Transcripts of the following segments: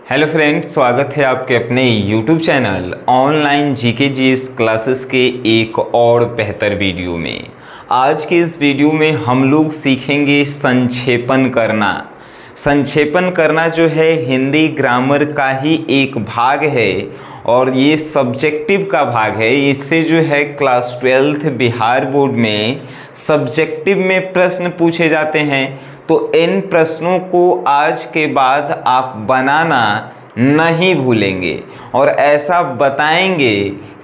Hello friends, स्वागत है आपके अपने YouTube channel online GK GS classes के एक और बेहतर वीडियो में। आज के इस वीडियो में हम लोग सीखेंगे संक्षेपण करना। संक्षेपण करना जो है हिंदी ग्रामर का ही एक भाग है और ये सब्जेक्टिव का भाग है। इससे जो है क्लास 12th बिहार बोर्ड में सब्जेक्टिव में प्रश्न पूछे जाते हैं। तो इन प्रश्नों को आज के बाद आप बनाना नहीं भूलेंगे और ऐसा बताएंगे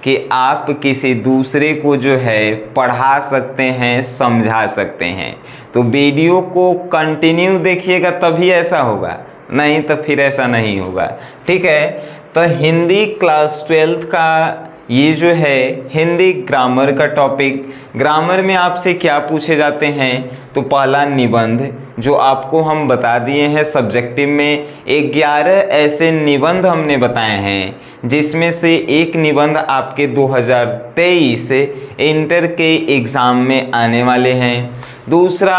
कि आप किसी दूसरे को जो है पढ़ा सकते हैं, समझा सकते हैं। तो वीडियो को कंटिन्यू देखिएगा तभी ऐसा होगा, नहीं तो फिर ऐसा नहीं होगा। ठीक है, तो हिंदी क्लास 12th का ये जो है हिंदी ग्रामर का टॉपिक। ग्रामर में आपसे क्या पूछे जाते हैं, तो पहला निबंध जो आपको हम बता दिए हैं सब्जेक्टिव में 11 ऐसे निबंध हमने बताए हैं जिसमें से एक निबंध आपके 2023 इंटर के एग्ज़ाम में आने वाले हैं। दूसरा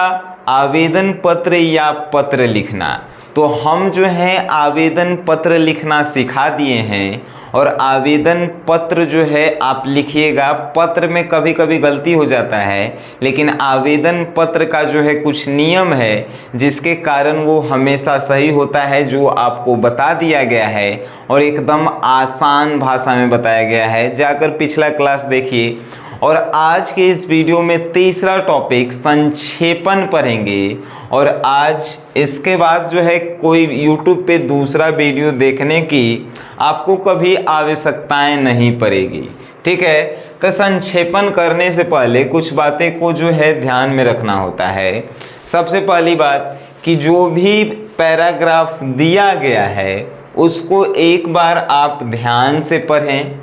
आवेदन पत्र या पत्र लिखना, तो हम जो है आवेदन पत्र लिखना सिखा दिए हैं और आवेदन पत्र जो है आप लिखिएगा। पत्र में कभी कभी गलती हो जाता है, लेकिन आवेदन पत्र का जो है कुछ नियम है जिसके कारण वो हमेशा सही होता है, जो आपको बता दिया गया है और एकदम आसान भाषा में बताया गया है। जाकर पिछला क्लास देखिए। और आज के इस वीडियो में तीसरा टॉपिक संक्षेपण पढ़ेंगे और आज इसके बाद जो है कोई YouTube पे दूसरा वीडियो देखने की आपको कभी आवश्यकताएं नहीं पड़ेगी। ठीक है, तो संक्षेपण करने से पहले कुछ बातें को जो है ध्यान में रखना होता है। सबसे पहली बात कि जो भी पैराग्राफ दिया गया है उसको एक बार आप ध्यान से पढ़ें।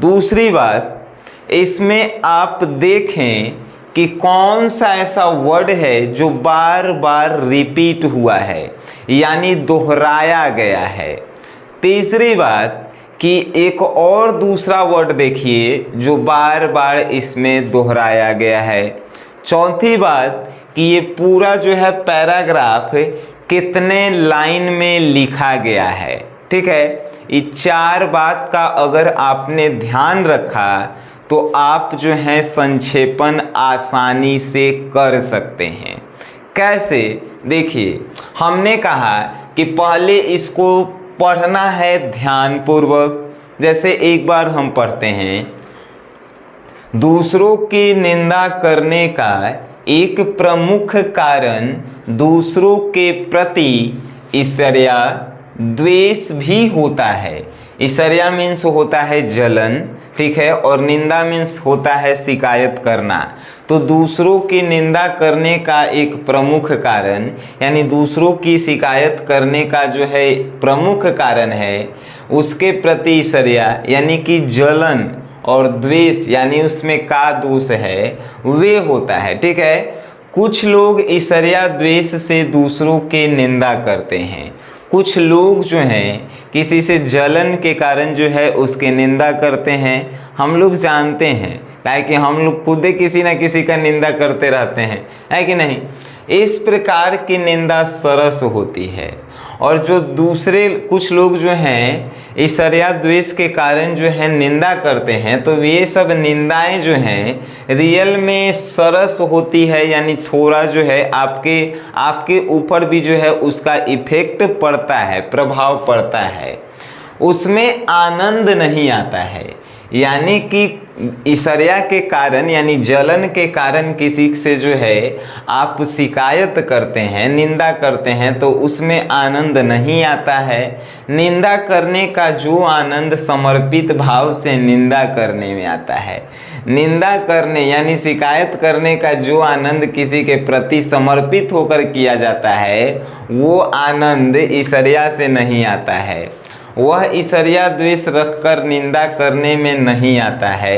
दूसरी बात, इसमें आप देखें कि कौन सा ऐसा वर्ड है जो बार बार रिपीट हुआ है, यानी दोहराया गया है। तीसरी बात कि एक और दूसरा वर्ड देखिए जो बार बार इसमें दोहराया गया है। चौथी बात कि ये पूरा जो है पैराग्राफ कितने लाइन में लिखा गया है। ठीक है, ये चार बात का अगर आपने ध्यान रखा तो आप जो है संक्षेपण आसानी से कर सकते हैं। कैसे, देखिए हमने कहा कि पहले इसको पढ़ना है ध्यानपूर्वक। जैसे एक बार हम पढ़ते हैं, दूसरों की निंदा करने का एक प्रमुख कारण दूसरों के प्रति ईर्ष्या द्वेष भी होता है। ईर्ष्या मीन्स होता है जलन, ठीक है, और निंदा मीन्स होता है शिकायत करना। तो दूसरों की निंदा करने का एक प्रमुख कारण यानी दूसरों की शिकायत करने का जो है प्रमुख कारण है उसके प्रति ईर्ष्या यानी कि जलन और द्वेष यानी उसमें का दोष है वे होता है। ठीक है, कुछ लोग ईर्ष्या द्वेष से दूसरों की निंदा करते हैं। कुछ लोग जो हैं किसी से जलन के कारण जो है उसकी निंदा करते हैं। हम लोग जानते हैं कि हम लोग खुद किसी न किसी का निंदा करते रहते हैं, है कि नहीं। इस प्रकार की निंदा सरस होती है। और जो दूसरे कुछ लोग जो हैं ईर्ष्या द्वेष के कारण जो है निंदा करते हैं, तो ये सब निंदाएं जो हैं रियल में सरस होती है, यानी थोड़ा जो है आपके ऊपर भी जो है उसका इफेक्ट पड़ता है, प्रभाव पड़ता है, उसमें आनंद नहीं आता है। यानी कि ईर्ष्या के कारण यानी जलन के कारण किसी से जो है आप शिकायत करते हैं, निंदा करते हैं, तो उसमें आनंद नहीं आता है। निंदा करने का जो आनंद समर्पित भाव से निंदा करने में आता है। निंदा करने यानी शिकायत करने का जो आनंद किसी के प्रति समर्पित होकर किया जाता है वो आनंद ईर्ष्या से नहीं आता है। वह ईर्ष्या द्वेष रखकर निंदा करने में नहीं आता है।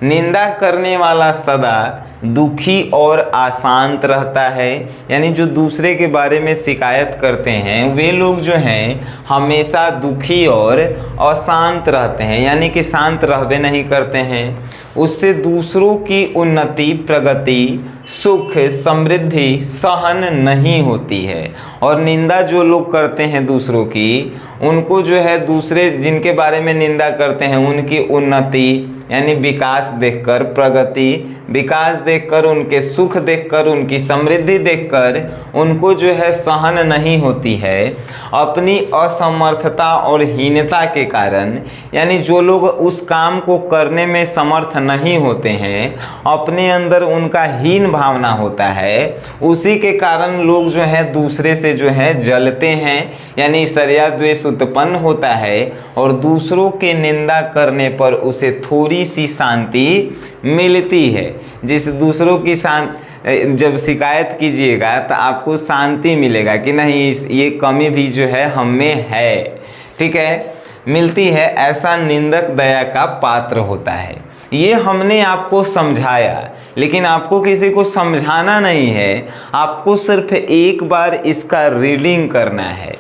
निंदा करने वाला सदा दुखी और अशांत रहता है। यानी जो दूसरे के बारे में शिकायत करते हैं वे लोग जो हैं हमेशा दुखी और अशांत रहते हैं, यानी कि शांत रहबे नहीं करते हैं। उससे दूसरों की उन्नति, प्रगति, सुख, समृद्धि सहन नहीं होती है। और निंदा जो लोग करते हैं दूसरों की, उनको जो है दूसरे जिनके बारे में निंदा करते हैं उनकी उन्नति यानी विकास देखकर, प्रगति विकास देखकर, उनके सुख देखकर, उनकी समृद्धि देखकर उनको जो है सहन नहीं होती है। अपनी असमर्थता और हीनता के कारण, यानी जो लोग उस काम को करने में समर्थ नहीं होते हैं, अपने अंदर उनका हीन भावना होता है, उसी के कारण लोग जो है दूसरे से जो है जलते हैं, यानी ईर्ष्या द्वेष उत्पन्न होता है। और दूसरों के निंदा करने पर उसे थोड़ी सी शांति मिलती है। जिस दूसरों की जब शिकायत कीजिएगा तो आपको शांति मिलेगा कि नहीं, ये कमी भी जो है हम में है, ठीक है, मिलती है। ऐसा निंदक दया का पात्र होता है। ये हमने आपको समझाया, लेकिन आपको किसी को समझाना नहीं है, आपको सिर्फ एक बार इसका रीडिंग करना है।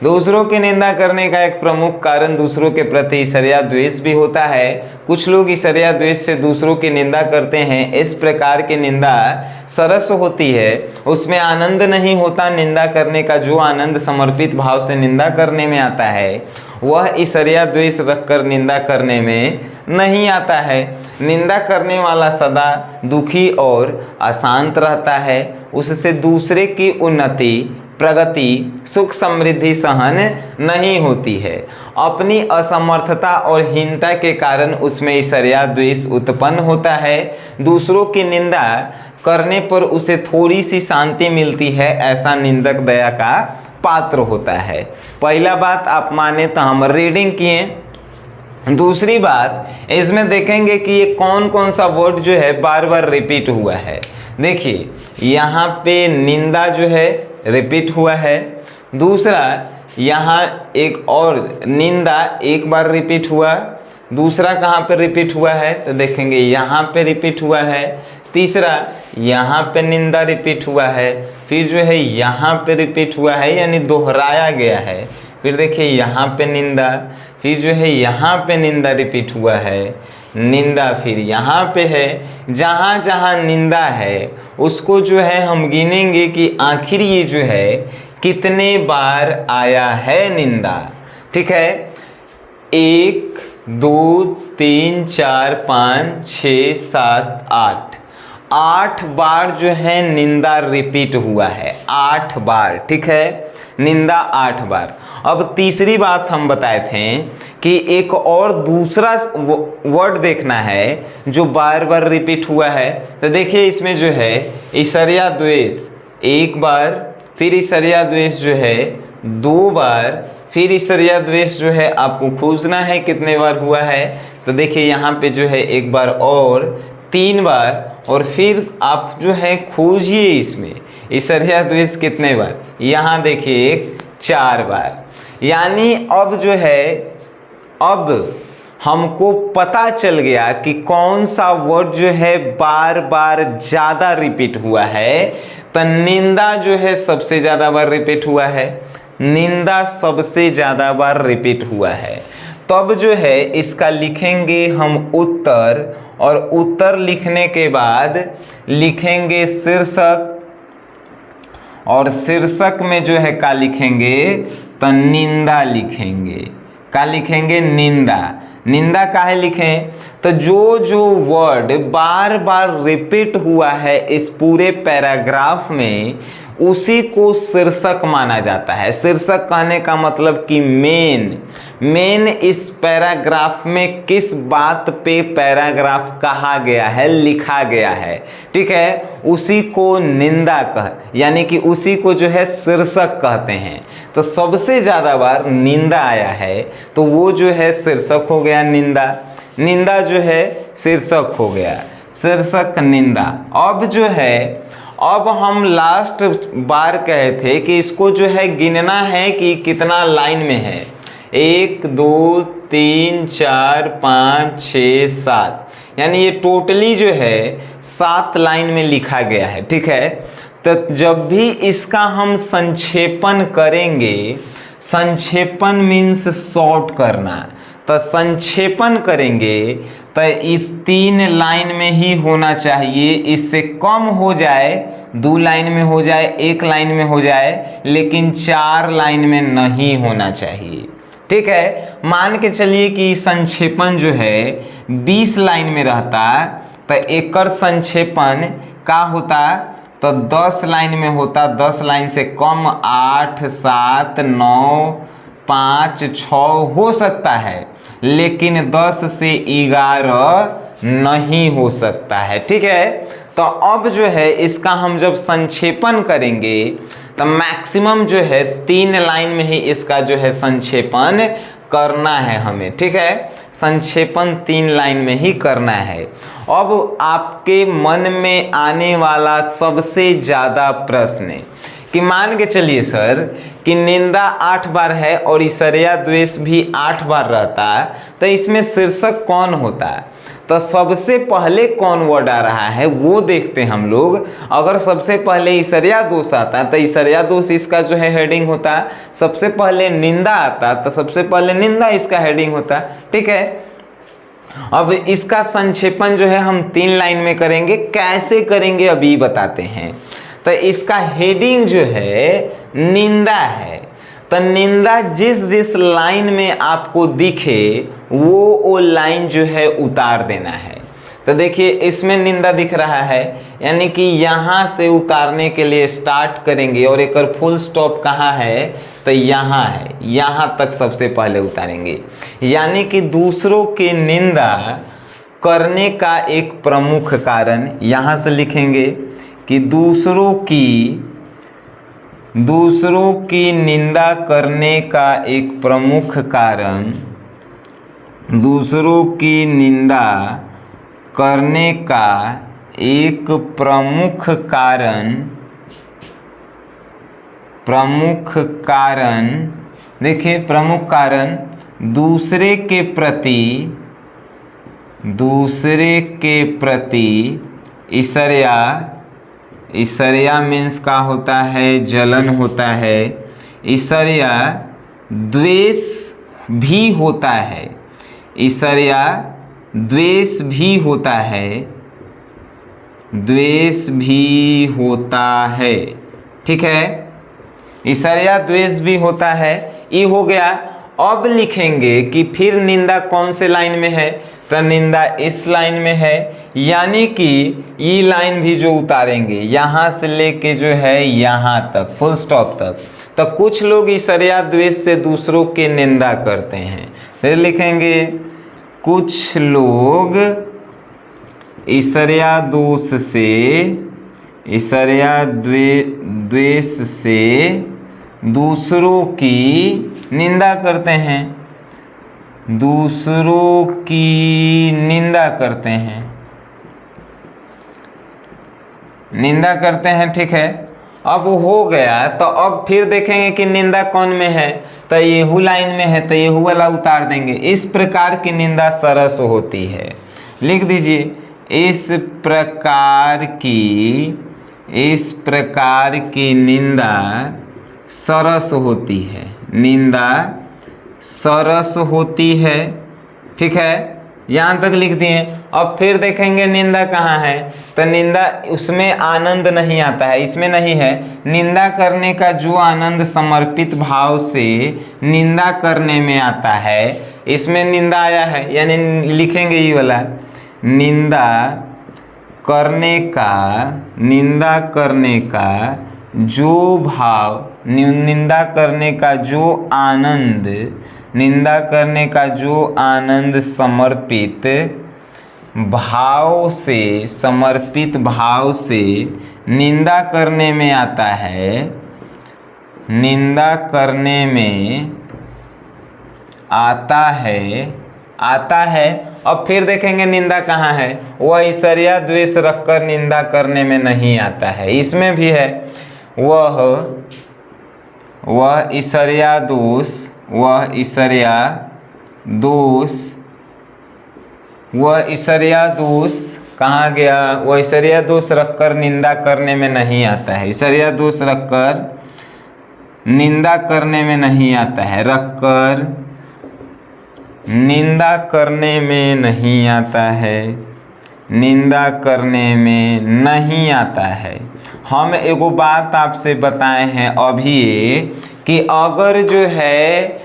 दूसरों की निंदा करने का एक प्रमुख कारण दूसरों के प्रति ईर्ष्या द्वेष भी होता है। कुछ लोग ईर्ष्या द्वेष से दूसरों की निंदा करते हैं। इस प्रकार की निंदा सरस होती है, उसमें आनंद नहीं होता। निंदा करने का जो आनंद समर्पित भाव से निंदा करने में आता है, वह ईर्ष्या द्वेष रखकर निंदा करने में नहीं आता है। निंदा करने वाला सदा दुखी और अशांत रहता है। उससे दूसरे की उन्नति, प्रगति, सुख, समृद्धि सहन नहीं होती है। अपनी असमर्थता और हीनता के कारण उसमें ईर्ष्या द्वेष उत्पन्न होता है। दूसरों की निंदा करने पर उसे थोड़ी सी शांति मिलती है। ऐसा निंदक दया का पात्र होता है। पहला बात आप माने तो हम रीडिंग किए। दूसरी बात इसमें देखेंगे कि ये कौन कौन सा वर्ड जो है बार बार रिपीट हुआ है। देखिए यहाँ पे निंदा जो है रिपीट हुआ है। दूसरा यहाँ एक और निंदा एक बार रिपीट हुआ। दूसरा कहाँ पे रिपीट हुआ है तो देखेंगे यहाँ पे रिपीट हुआ है। तीसरा यहाँ पे निंदा रिपीट हुआ है। फिर जो है यहाँ पे रिपीट हुआ है, यानी दोहराया गया है। फिर देखिए यहाँ पे निंदा, फिर जो है यहाँ पे निंदा रिपीट हुआ है। निंदा फिर यहाँ पे है। जहाँ जहाँ निंदा है उसको जो है हम गिनेंगे कि आखिर ये जो है कितने बार आया है निंदा, ठीक है। 1 2 3 4 5 6 7 8 8 बार जो है निंदा रिपीट हुआ है। 8 बार, ठीक है, निंदा 8 बार। अब तीसरी बात हम बताए थे कि एक और दूसरा वर्ड देखना है जो बार बार रिपीट हुआ है। तो देखिए इसमें जो है ईर्ष्या द्वेष 1 बार, फिर ईर्ष्या द्वेष जो है 2 बार, फिर ईर्ष्या द्वेष जो है आपको खोजना है कितने बार हुआ है। तो देखिए यहाँ पे जो है 1 बार और 3 बार, और फिर आप जो है खोजिए इसमें ईर्ष्या द्वेष कितने बार। यहाँ देखिए 4 बार। यानी अब जो है अब हमको पता चल गया कि कौन सा वर्ड जो है बार बार ज़्यादा रिपीट हुआ है। तो निंदा जो है सबसे ज़्यादा बार रिपीट हुआ है। निंदा सबसे ज़्यादा बार रिपीट हुआ है। तब जो है इसका लिखेंगे हम उत्तर, और उत्तर लिखने के बाद लिखेंगे शीर्षक, और शीर्षक में जो है क्या लिखेंगे तो निंदा लिखेंगे। क्या लिखेंगे? निंदा। निंदा काहे लिखें तो जो जो वर्ड बार बार रिपीट हुआ है इस पूरे पैराग्राफ में उसी को शीर्षक माना जाता है। शीर्षक कहने का मतलब कि मेन इस पैराग्राफ में किस बात पे पैराग्राफ कहा गया है, लिखा गया है, ठीक है, उसी को निंदा यानी कि उसी को जो है शीर्षक कहते हैं। तो सबसे ज़्यादा बार निंदा आया है तो वो जो है शीर्षक हो गया निंदा। निंदा जो है शीर्षक हो गया, शीर्षक निंदा। अब जो है अब हम लास्ट बार कहे थे कि इसको जो है गिनना है कि कितना लाइन में है। 1 2 3 4 5 6 7, यानी ये टोटली जो है 7 लाइन में लिखा गया है। ठीक है, तो जब भी इसका हम संक्षेपण करेंगे, संक्षेपण मीन्स शॉर्ट करना, तो संक्षेपण करेंगे तो ये 3 लाइन में ही होना चाहिए। इससे कम हो जाए, 2 लाइन में हो जाए, 1 लाइन में हो जाए, लेकिन 4 लाइन में नहीं होना चाहिए। ठीक है, मान के चलिए कि संक्षेपण जो है 20 लाइन में रहता तो एकर संक्षेपण का होता, तो 10 लाइन में होता। 10 लाइन से कम 8 7 9 5 6 हो सकता है, लेकिन 10 से 11 नहीं हो सकता है। ठीक है, तो अब जो है इसका हम जब संक्षेपण करेंगे तो मैक्सिमम जो है 3 लाइन में ही इसका जो है संक्षेपण करना है हमें। ठीक है, संक्षेपण 3 लाइन में ही करना है। अब आपके मन में आने वाला सबसे ज़्यादा प्रश्न कि मान के चलिए सर कि निंदा 8 बार है और ईर्ष्या द्वेष भी 8 बार रहता है, तो इसमें शीर्षक कौन होता है? तो सबसे पहले कौन वर्ड आ रहा है वो देखते हैं हम लोग। अगर सबसे पहले ईर्ष्या दोष आता है तो ईर्ष्या दोष इसका जो है हेडिंग होता है। सबसे पहले निंदा आता तो सबसे पहले निंदा इसका हेडिंग होता है। ठीक है, अब इसका संक्षेपण जो है हम 3 लाइन में करेंगे। कैसे करेंगे अभी बताते हैं। तो इसका हेडिंग जो है निंदा है, तो निंदा जिस जिस लाइन में आपको दिखे वो लाइन जो है उतार देना है। तो देखिए इसमें निंदा दिख रहा है, यानी कि यहाँ से उतारने के लिए स्टार्ट करेंगे और एक फुल स्टॉप कहाँ है? तो यहाँ है, यहाँ तक सबसे पहले उतारेंगे। यानी कि दूसरों की निंदा करने का एक प्रमुख कारण, यहाँ से लिखेंगे कि दूसरों की निंदा करने का एक प्रमुख कारण, दूसरों की निंदा करने का एक प्रमुख कारण देखिए, प्रमुख कारण दूसरे के प्रति ईर्ष्या मीन्स का होता है जलन होता है। ईर्ष्या द्वेष भी होता है, ईर्ष्या द्वेष भी होता है, द्वेष भी होता है। ठीक है, ईर्ष्या द्वेष भी होता है, ये हो गया। अब लिखेंगे कि फिर निंदा कौन से लाइन में है? तो निंदा इस लाइन में है, यानी कि ये लाइन भी जो उतारेंगे यहाँ से लेके जो है यहाँ तक फुल स्टॉप तक। तो कुछ लोग ईर्ष्या द्वेष से दूसरों की निंदा करते हैं। फिर लिखेंगे कुछ लोग ईर्ष्या दोष से, ईर्ष्या द्वेष से दूसरों की निंदा करते हैं, दूसरों की निंदा करते हैं, निंदा करते हैं। ठीक है, अब हो गया। तो अब फिर देखेंगे कि निंदा कौन में है? तो येहू लाइन में है, तो येहू वाला उतार देंगे। इस प्रकार की निंदा सरस होती है, लिख दीजिए। इस प्रकार की निंदा सरस होती है, निंदा सरस होती है। ठीक है, यहाँ तक लिख दिए। अब फिर देखेंगे निंदा कहाँ है? तो निंदा उसमें आनंद नहीं आता है, इसमें नहीं है। निंदा करने का जो आनंद समर्पित भाव से निंदा करने में आता है, इसमें निंदा आया है, यानी लिखेंगे ये वाला निंदा करने का जो भाव, निंदा करने का जो आनंद, निंदा करने का जो आनंद समर्पित भाव से निंदा करने में आता है, निंदा करने में आता है। अब फिर देखेंगे निंदा कहाँ है? वह ईर्ष्या द्वेष रखकर निंदा करने में नहीं आता है, इसमें भी है। वह ईर्ष्या दोष, वह ईर्ष्या दोष व ईसरिया दोष कहाँ गया? वह ईसरिया दोष रखकर निंदा करने में नहीं आता है। ईसरिया दोष रखकर निंदा करने में नहीं आता है। रखकर निंदा करने में नहीं आता है। निंदा करने में नहीं आता है। हम एगो बात आपसे बताए हैं अभी कि अगर जो है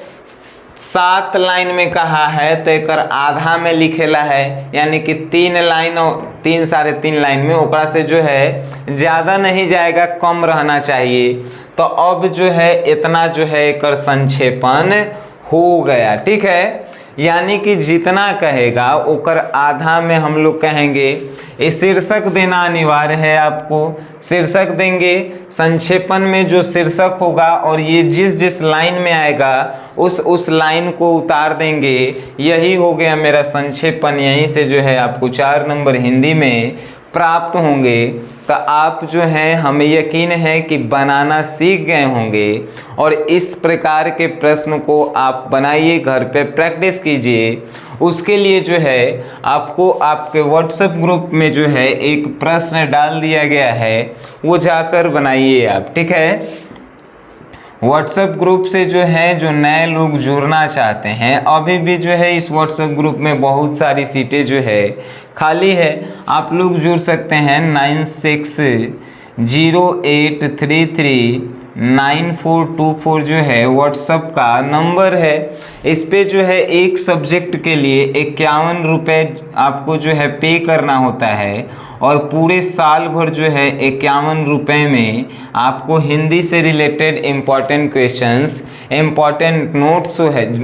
7 लाइन में कहा है तो एक आधा में लिखेला है, यानी कि 3 लाइन और 3 साढ़े 3 लाइन में ओकरा से जो है ज़्यादा नहीं जाएगा, कम रहना चाहिए। तो अब जो है इतना जो है एक संक्षेपण हो गया। ठीक है, यानी कि जितना कहेगा ओकर आधा में हम लोग कहेंगे। इस शीर्षक देना अनिवार्य है आपको। शीर्षक देंगे, संक्षेपण में जो शीर्षक होगा और ये जिस जिस लाइन में आएगा उस लाइन को उतार देंगे। यही हो गया मेरा संक्षेपण। यहीं से जो है आपको 4 नंबर हिंदी में प्राप्त होंगे। तो आप जो हैं, हमें यकीन है कि बनाना सीख गए होंगे और इस प्रकार के प्रश्न को आप बनाइए, घर पे प्रैक्टिस कीजिए। उसके लिए जो है आपको आपके व्हाट्सएप ग्रुप में जो है एक प्रश्न डाल दिया गया है, वो जाकर बनाइए आप। ठीक है, व्हाट्सएप ग्रुप से जो है जो नए लोग जुड़ना चाहते हैं, अभी भी जो है इस व्हाट्सएप ग्रुप में बहुत सारी सीटें जो है खाली है। आप लोग जुड़ सकते हैं। 9608339424 जो है व्हाट्सएप का नंबर है। इस पे जो है एक सब्जेक्ट के लिए 51 रुपये आपको जो है पे करना होता है और पूरे साल भर जो है 51 रुपये में आपको हिंदी से related important questions, important notes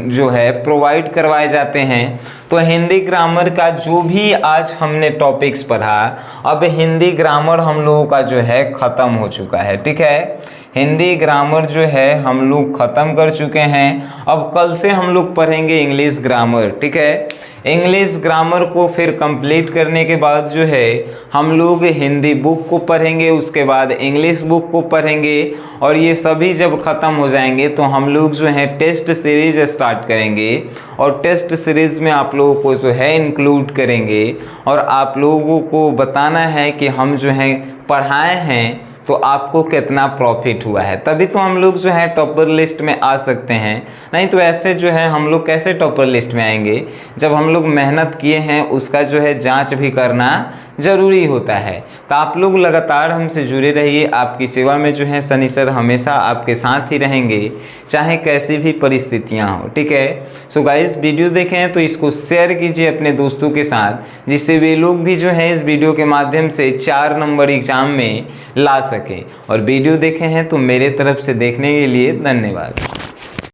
जो है प्रोवाइड करवाए जाते हैं। तो हिंदी ग्रामर का जो भी आज हमने टॉपिक्स पढ़ा, अब हिंदी ग्रामर हम लोगों का जो है ख़त्म हो चुका है। ठीक है, हिंदी ग्रामर जो है हम लोग ख़त्म कर चुके हैं। अब कल से हम लोग पढ़ेंगे इंग्लिश ग्रामर। ठीक है, इंग्लिश ग्रामर को फिर कंप्लीट करने के बाद जो है हम लोग हिंदी बुक को पढ़ेंगे, उसके बाद इंग्लिश बुक को पढ़ेंगे और ये सभी जब ख़त्म हो जाएंगे तो हम लोग जो है टेस्ट सीरीज स्टार्ट करेंगे और टेस्ट सीरीज़ में आप लोगों को जो है इंक्लूड करेंगे और आप लोगों को बताना है कि हम जो है पढ़ाए हैं तो आपको कितना प्रॉफिट हुआ है। तभी तो हम लोग जो है टॉपर लिस्ट में आ सकते हैं। नहीं तो ऐसे जो है हम लोग कैसे टॉपर लिस्ट में आएंगे? जब हम लोग मेहनत किए हैं उसका जो है जांच भी करना ज़रूरी होता है। तो आप लोग लगातार हमसे जुड़े रहिए। आपकी सेवा में जो है सनी सर हमेशा आपके साथ ही रहेंगे, चाहे कैसी भी परिस्थितियाँ हो। ठीक है, सो गाइस, वीडियो देखें हैं तो इसको शेयर कीजिए अपने दोस्तों के साथ, जिससे वे लोग भी जो है इस वीडियो के माध्यम से 4 नंबर एग्जाम में ला सकें। और वीडियो देखे हैं तो मेरे तरफ से देखने के लिए धन्यवाद।